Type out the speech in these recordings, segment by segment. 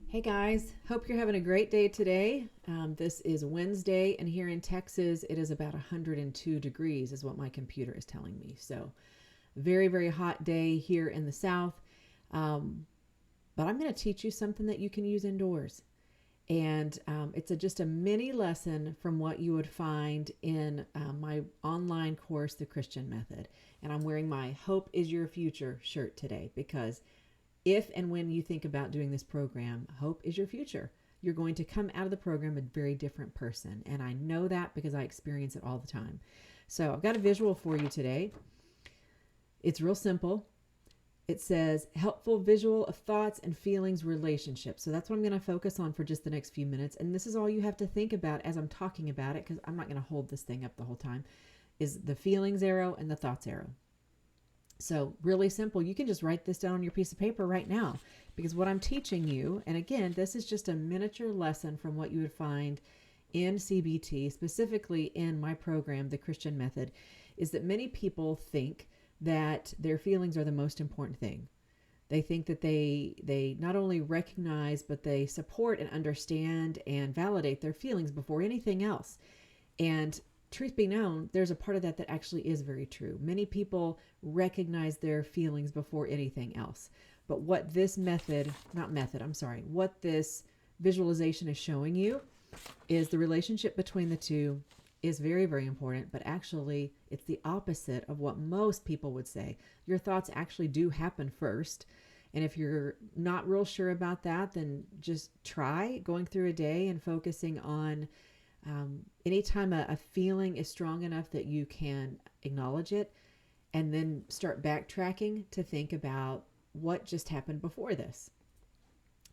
Hey guys, hope you're having a great day today. This is Wednesday, and here in Texas, it is about 102 degrees, is what my computer is telling me. So, very, very hot day here in the South. Um, but I'm going to teach you something that you can use indoors. And it's just a mini lesson from what you would find in my online course, The Christian Method. And I'm wearing my Hope is Your Future shirt today because if and when you think about doing this program, hope is your future. You're going to come out of the program a very different person. And I know that because I experience it all the time. So I've got a visual for you today. It's real simple. It says helpful visual of thoughts and feelings relationships. So that's what I'm going to focus on for just the next few minutes. And this is all you have to think about as I'm talking about it, because I'm not going to hold this thing up the whole time, is the feelings arrow and the thoughts arrow. So really simple. You can just write this down on your piece of paper right now, because what I'm teaching you, and again, this is just a miniature lesson from what you would find in CBT, specifically in my program, The Christian Method, is that many people think that their feelings are the most important thing. They think that they not only recognize, but they support and understand and validate their feelings before anything else. And truth be known, there's a part of that that actually is very true. Many people recognize their feelings before anything else. But what this what this visualization is showing you is the relationship between the two is very, very important, but actually it's the opposite of what most people would say. Your thoughts actually do happen first. And if you're not real sure about that, then just try going through a day and focusing on anytime a feeling is strong enough that you can acknowledge it, and then start backtracking to think about what just happened before this.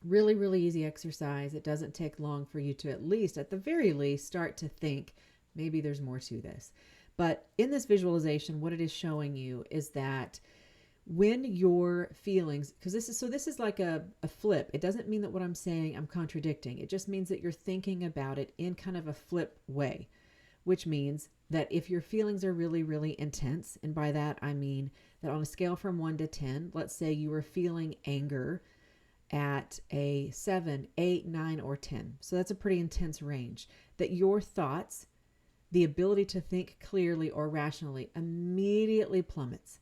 Really, really easy exercise. It doesn't take long for you to at the very least, start to think maybe there's more to this. But in this visualization, what it is showing you is that when your feelings, because this is like a flip. It doesn't mean that what I'm saying I'm contradicting. It just means that you're thinking about it in kind of a flip way, which means that if your feelings are really, really intense, and by that I mean that on a scale from 1 to 10, let's say you were feeling anger at a 7, 8, 9, or 10. So that's a pretty intense range. That your thoughts, the ability to think clearly or rationally, immediately plummets.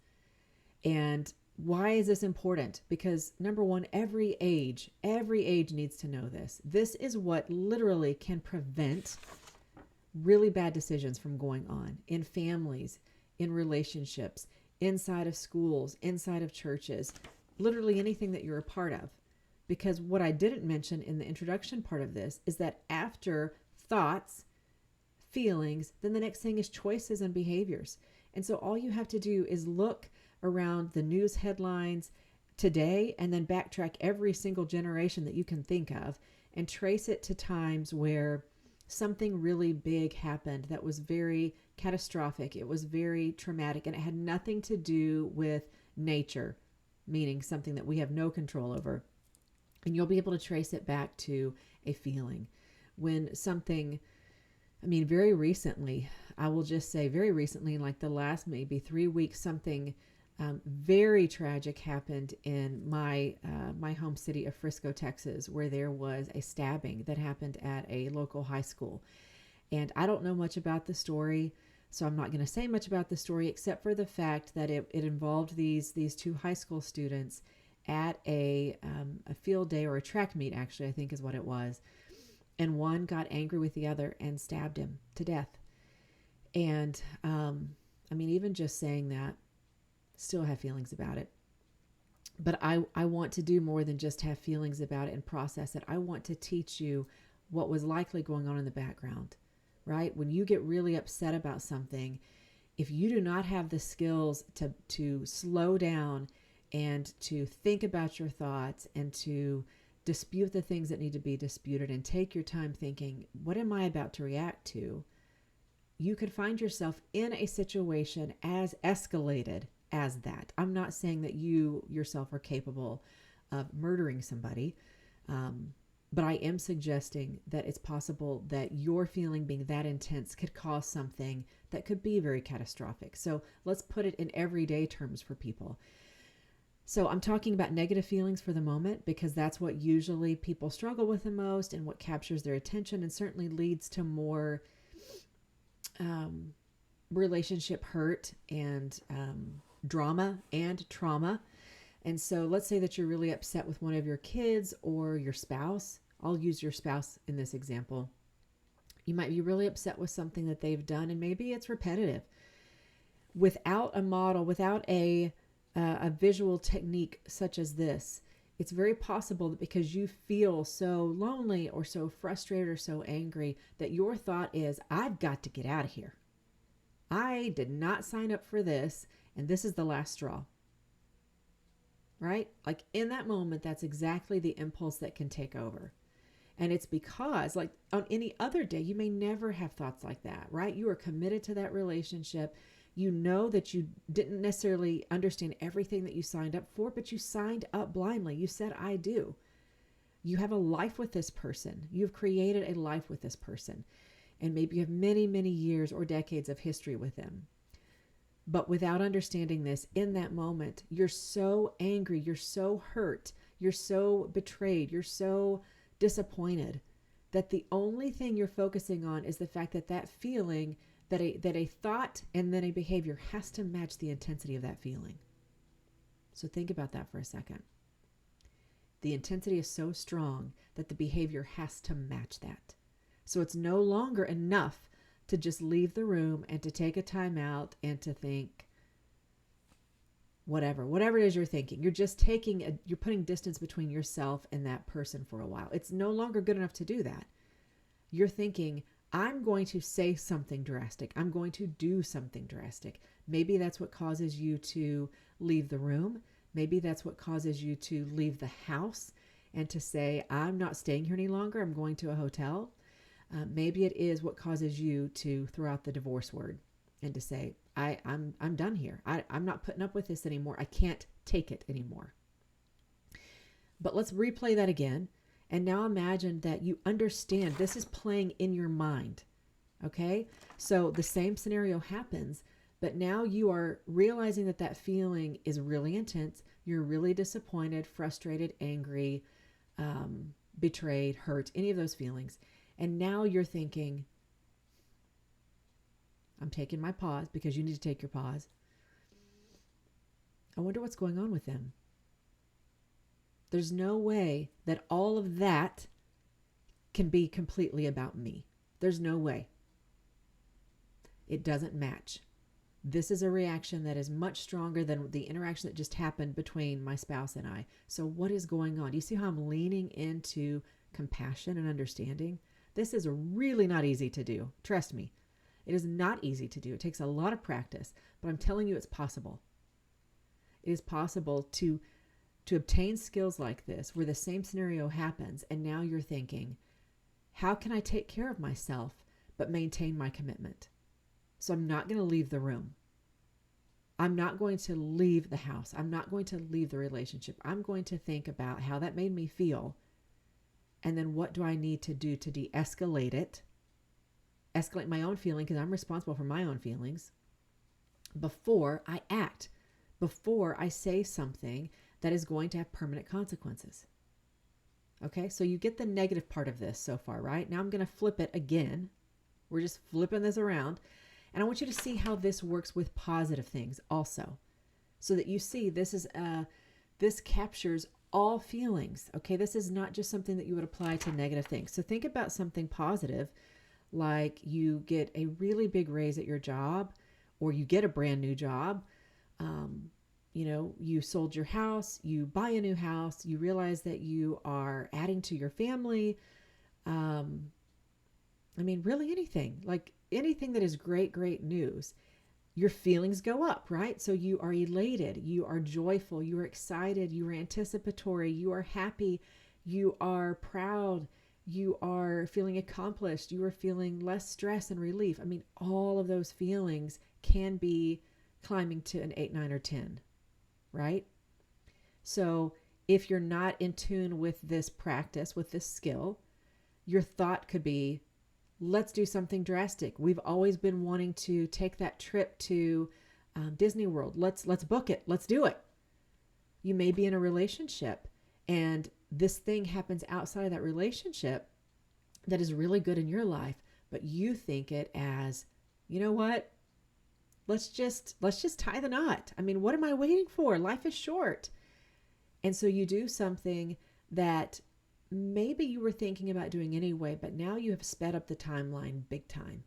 And why is this important? Because number one, every age needs to know this. This is what literally can prevent really bad decisions from going on in families, in relationships, inside of schools, inside of churches, literally anything that you're a part of. Because what I didn't mention in the introduction part of this is that after thoughts, feelings, then the next thing is choices and behaviors. And so all you have to do is look around the news headlines today and then backtrack every single generation that you can think of and trace it to times where something really big happened that was very catastrophic. It was very traumatic, and it had nothing to do with nature, meaning something that we have no control over. And you'll be able to trace it back to a feeling. When something, very recently, I will just say very recently, in like the last maybe 3 weeks, something very tragic happened in my home city of Frisco, Texas, where there was a stabbing that happened at a local high school. And I don't know much about the story, so I'm not going to say much about the story except for the fact that it involved these two high school students at a field day, or a track meet, actually, I think is what it was. And one got angry with the other and stabbed him to death. And even just saying that, still have feelings about it. But I want to do more than just have feelings about it and process it. I want to teach you what was likely going on in the background, right? When you get really upset about something, if you do not have the skills to slow down and to think about your thoughts and to dispute the things that need to be disputed and take your time thinking, what am I about to react to? You could find yourself in a situation as escalated as that. I'm not saying that you yourself are capable of murdering somebody, but I am suggesting that it's possible that your feeling being that intense could cause something that could be very catastrophic. So let's put it in everyday terms for people. So I'm talking about negative feelings for the moment because that's what usually people struggle with the most and what captures their attention and certainly leads to more relationship hurt and drama and trauma. And so let's say that you're really upset with one of your kids or your spouse. I'll use your spouse in this example. You might be really upset with something that they've done, and maybe it's repetitive. Without a model, without a visual technique such as this, it's very possible that because you feel so lonely or so frustrated or so angry that your thought is, I've got to get out of here. I did not sign up for this, and this is the last straw. Right? Like in that moment, that's exactly the impulse that can take over. And it's because, like on any other day, you may never have thoughts like that, right? You are committed to that relationship. You know that you didn't necessarily understand everything that you signed up for, but you signed up blindly. You said, I do. You have a life with this person. You've created a life with this person. And maybe you have many, many years or decades of history with them. But without understanding this, in that moment, you're so angry, you're so hurt, you're so betrayed, you're so disappointed that the only thing you're focusing on is the fact that that feeling, that a thought and then a behavior has to match the intensity of that feeling. So think about that for a second. The intensity is so strong that the behavior has to match that. So it's no longer enough to just leave the room and to take a time out and to think whatever it is you're thinking. You're just you're putting distance between yourself and that person for a while. It's no longer good enough to do that. You're thinking, I'm going to say something drastic. I'm going to do something drastic. Maybe that's what causes you to leave the room. Maybe that's what causes you to leave the house and to say, I'm not staying here any longer. I'm going to a hotel. Maybe it is what causes you to throw out the divorce word and to say, I'm done here. I'm not putting up with this anymore. I can't take it anymore. But let's replay that again. And now imagine that you understand this is playing in your mind. Okay? So the same scenario happens, but now you are realizing that that feeling is really intense. You're really disappointed, frustrated, angry, betrayed, hurt, any of those feelings. And now you're thinking, I'm taking my pause because you need to take your pause. I wonder what's going on with them. There's no way that all of that can be completely about me. There's no way. It doesn't match. This is a reaction that is much stronger than the interaction that just happened between my spouse and I. So what is going on? Do you see how I'm leaning into compassion and understanding? This is really not easy to do. Trust me. It is not easy to do. It takes a lot of practice, but I'm telling you it's possible. It is possible to obtain skills like this where the same scenario happens and now you're thinking, how can I take care of myself but maintain my commitment? So I'm not going to leave the room. I'm not going to leave the house. I'm not going to leave the relationship. I'm going to think about how that made me feel. And then what do I need to do to de-escalate it? Escalate my own feeling because I'm responsible for my own feelings before I act, before I say something that is going to have permanent consequences. Okay, so you get the negative part of this so far, right? Now I'm going to flip it again. We're just flipping this around. And I want you to see how this works with positive things also. So that you see this captures all feelings. Okay, this is not just something that you would apply to negative things. So think about something positive, like you get a really big raise at your job, or you get a brand new job. You sold your house, you buy a new house, you realize that you are adding to your family. Really anything, like anything that is great news, your feelings go up, right? So you are elated, you are joyful, you are excited, you are anticipatory, you are happy, you are proud, you are feeling accomplished, you are feeling less stress and relief. All of those feelings can be climbing to an 8, 9, or 10, right? So if you're not in tune with this practice, with this skill, your thought could be, let's do something drastic. We've always been wanting to take that trip to Disney World. Let's book it. Let's do it. You may be in a relationship and this thing happens outside of that relationship that is really good in your life, but you think it as, you know what? Let's just tie the knot. I mean, what am I waiting for? Life is short. And so you do something that maybe you were thinking about doing anyway, but now you have sped up the timeline big time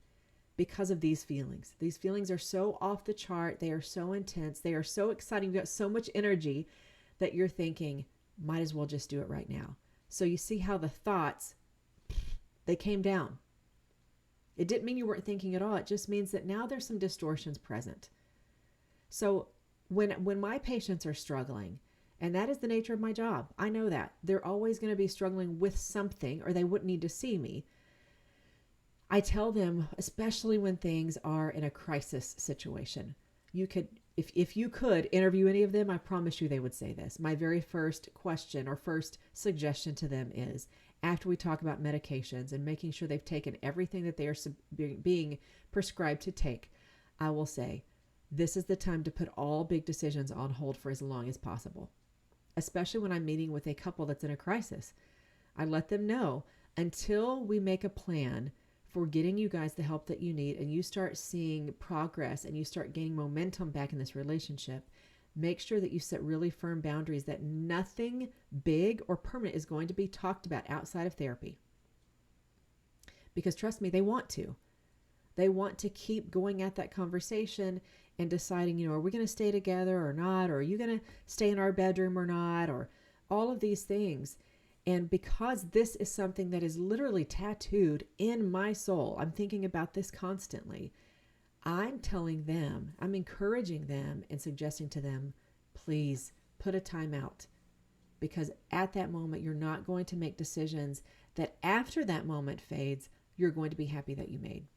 because of these feelings. These feelings are so off the chart. They are so intense. They are so exciting. You've got so much energy that you're thinking, might as well just do it right now. So you see how the thoughts, they came down. It didn't mean you weren't thinking at all. It just means that now there's some distortions present. So when my patients are struggling, and that is the nature of my job, I know that. They're always going to be struggling with something or they wouldn't need to see me. I tell them, especially when things are in a crisis situation, you could, if you could interview any of them, I promise you they would say this. My very first question or first suggestion to them is, after we talk about medications and making sure they've taken everything that they are being prescribed to take, I will say, this is the time to put all big decisions on hold for as long as possible, especially when I'm meeting with a couple that's in a crisis. I let them know, until we make a plan for getting you guys the help that you need and you start seeing progress and you start gaining momentum back in this relationship, make sure that you set really firm boundaries that nothing big or permanent is going to be talked about outside of therapy. Because trust me, they want to. They want to keep going at that conversation and deciding, are we going to stay together or not? Or are you going to stay in our bedroom or not? Or all of these things. And because this is something that is literally tattooed in my soul, I'm thinking about this constantly. I'm telling them, I'm encouraging them and suggesting to them, please put a time out. Because at that moment, you're not going to make decisions that after that moment fades, you're going to be happy that you made.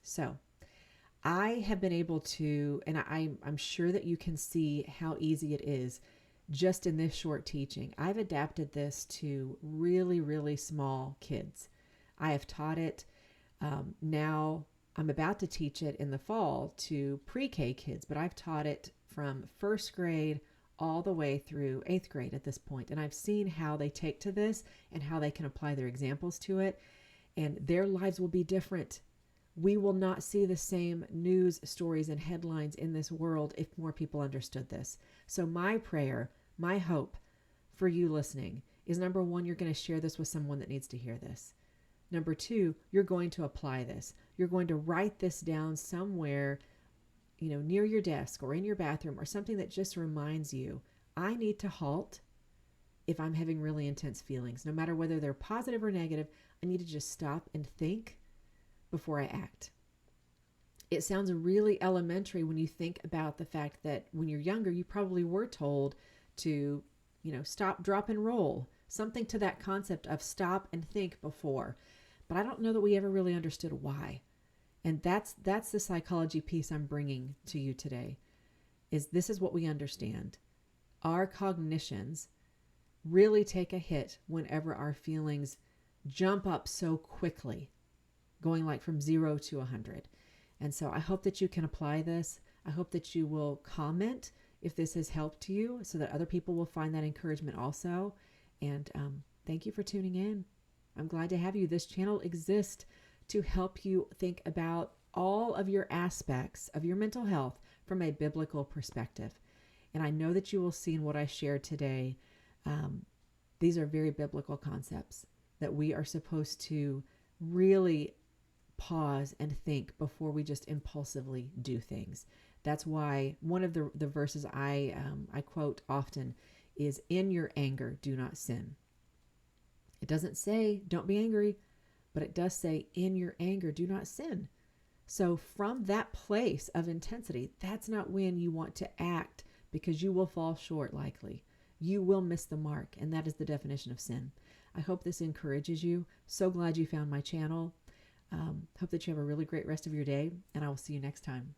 So I have been able to, and I'm sure that you can see how easy it is just in this short teaching. I've adapted this to really, really small kids. I have taught it. Now I'm about to teach it in the fall to pre-K kids, but I've taught it from first grade all the way through 8th grade at this point. And I've seen how they take to this and how they can apply their examples to it. And their lives will be different. We will not see the same news stories and headlines in this world if more people understood this. So my prayer, my hope for you listening is, number one, you're going to share this with someone that needs to hear this. Number two, you're going to apply this. You're going to write this down somewhere, near your desk or in your bathroom or something that just reminds you, I need to halt if I'm having really intense feelings. No matter whether they're positive or negative, I need to just stop and think before I act. It sounds really elementary when you think about the fact that when you're younger, you probably were told to, stop, drop, and roll. Something to that concept of stop and think before. But I don't know that we ever really understood why. And that's the psychology piece I'm bringing to you today. This is what we understand. Our cognitions really take a hit whenever our feelings jump up so quickly, going like from 0 to 100. And so I hope that you can apply this. I hope that you will comment if this has helped you so that other people will find that encouragement also. And thank you for tuning in. I'm glad to have you. This channel exists to help you think about all of your aspects of your mental health from a biblical perspective. And I know that you will see in what I shared today, these are very biblical concepts that we are supposed to really pause and think before we just impulsively do things. That's why one of the verses I quote often is, in your anger, do not sin. It doesn't say don't be angry, but it does say in your anger, do not sin. So from that place of intensity, that's not when you want to act, because you will fall short likely. You will miss the mark, and that is the definition of sin. I hope this encourages you. So glad you found my channel. Hope that you have a really great rest of your day, and I will see you next time.